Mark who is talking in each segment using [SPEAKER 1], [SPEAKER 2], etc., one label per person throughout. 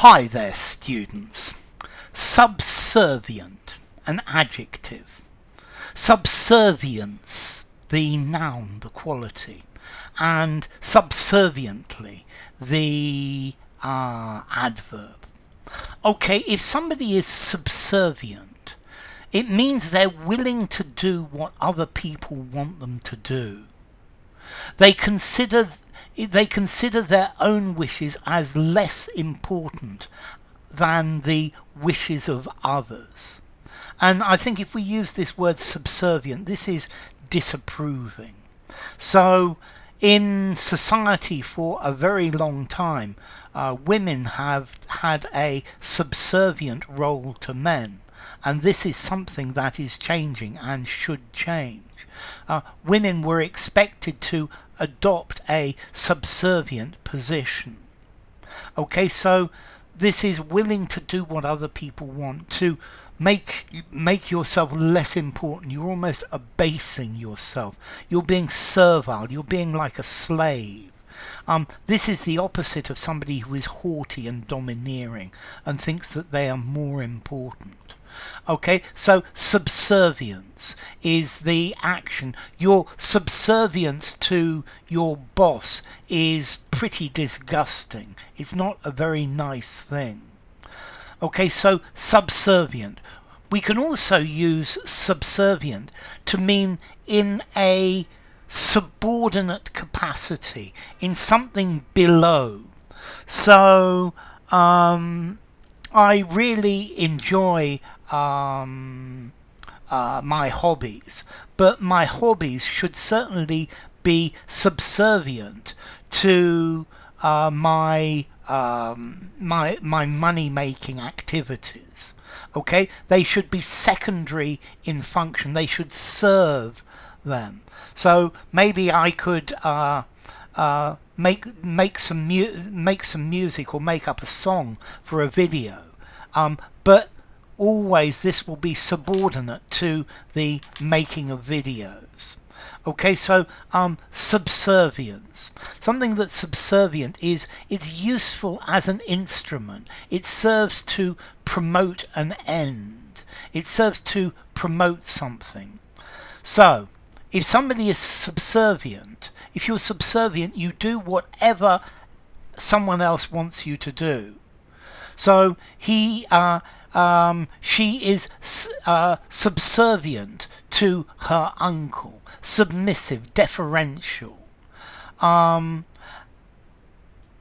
[SPEAKER 1] Hi there, students. Subservient, an adjective. Subservience, the noun, the quality. And subserviently, the adverb. Okay, if somebody is subservient, it means they're willing to do what other people want them to do. They consider their own wishes as less important than the wishes of others. And I think if we use this word subservient, this is disapproving. So in society for a very long time, women have had a subservient role to men. And this is something that is changing and should change. Women were expected to adopt a subservient position. Okay, so this is willing to do what other people want, to make yourself less important. You're almost abasing yourself. You're being servile. You're being like a slave. This is the opposite of somebody who is haughty and domineering and thinks that they are more important. Okay, so subservience is the action. Your subservience to your boss is pretty disgusting. It's not a very nice thing. Okay, so subservient. We can also use subservient to mean in a subordinate capacity, in something below. So, I really enjoy my hobbies, but my hobbies should certainly be subservient to my money-making activities. Okay, they should be secondary in function. They should serve them. So maybe I could make some music or make up a song for a video, but always this will be subordinate to the making of videos. Okay, so subservience. Something that's subservient is it's useful as an instrument. It serves to promote an end. It serves to promote something. So if somebody is subservient, if you're subservient, you do whatever someone else wants you to do. So she is subservient to her uncle, submissive, deferential. And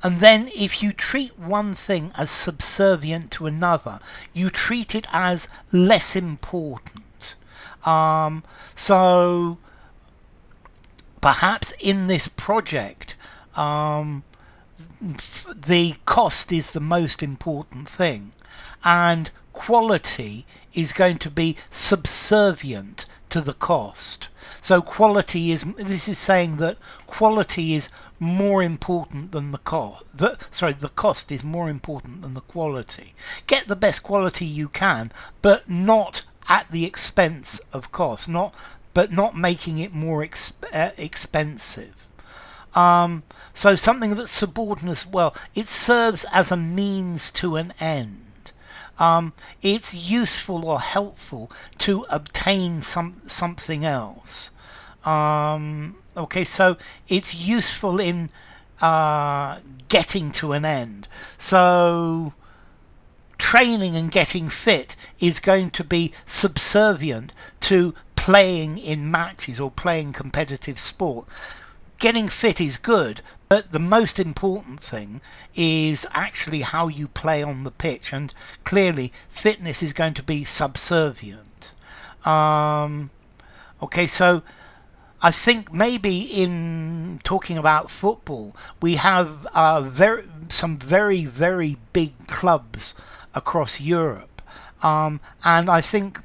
[SPEAKER 1] then if you treat one thing as subservient to another, you treat it as less important. So perhaps in this project, the cost is the most important thing, and quality is going to be subservient to the cost. So this is saying that quality is more important than the cost. The cost is more important than the quality. Get the best quality you can, but not at the expense of cost, but not making it more expensive. So something that's subordinate as well, it serves as a means to an end. It's useful or helpful to obtain something else. Okay, so it's useful in getting to an end. So training and getting fit is going to be subservient to playing in matches or playing competitive sport. Getting fit is good, but the most important thing is actually how you play on the pitch, and clearly fitness is going to be subservient. Okay, so I think maybe in talking about football, we have some very, very big clubs across Europe, and I think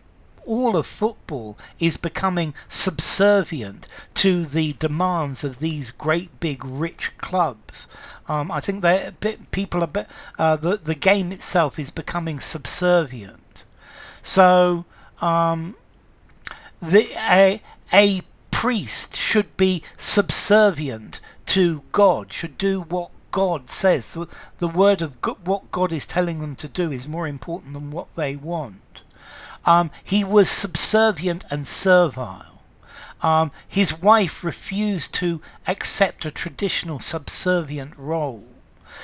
[SPEAKER 1] all of football is becoming subservient to the demands of these great big rich clubs. I think the game itself is becoming subservient. So a priest should be subservient to God, should do what God says. The word of God, what God is telling them to do, is more important than what they want. He was subservient and servile. His wife refused to accept a traditional subservient role.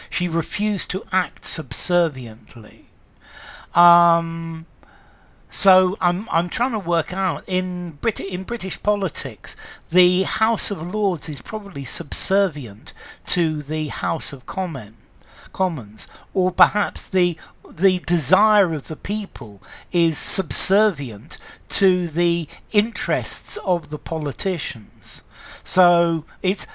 [SPEAKER 1] She refused to act subserviently. So I'm trying to work out, in British politics, the House of Lords is probably subservient to the House of Commons, or perhaps the desire of the people is subservient to the interests of the politicians. So it's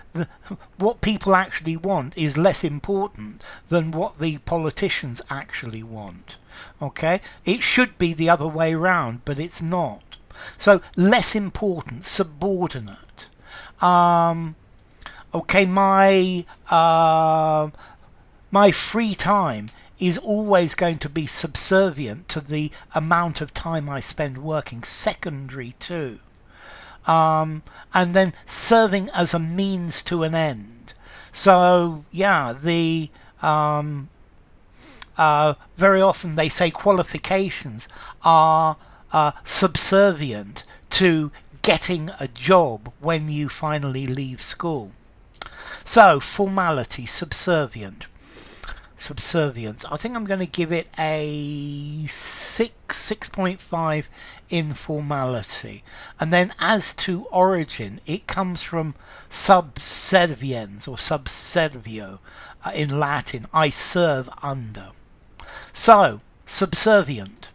[SPEAKER 1] what people actually want is less important than what the politicians actually want. Okay, it should be the other way round, but it's not. So less important, subordinate. Okay, my free time is always going to be subservient to the amount of time I spend working, secondary too. And then serving as a means to an end. So yeah, very often they say qualifications are subservient to getting a job when you finally leave school. So formality, subservience. I think I'm going to give it a 6.5 in formality. And then as to origin, it comes from subserviens or subservio in Latin. I serve under. So, subservient.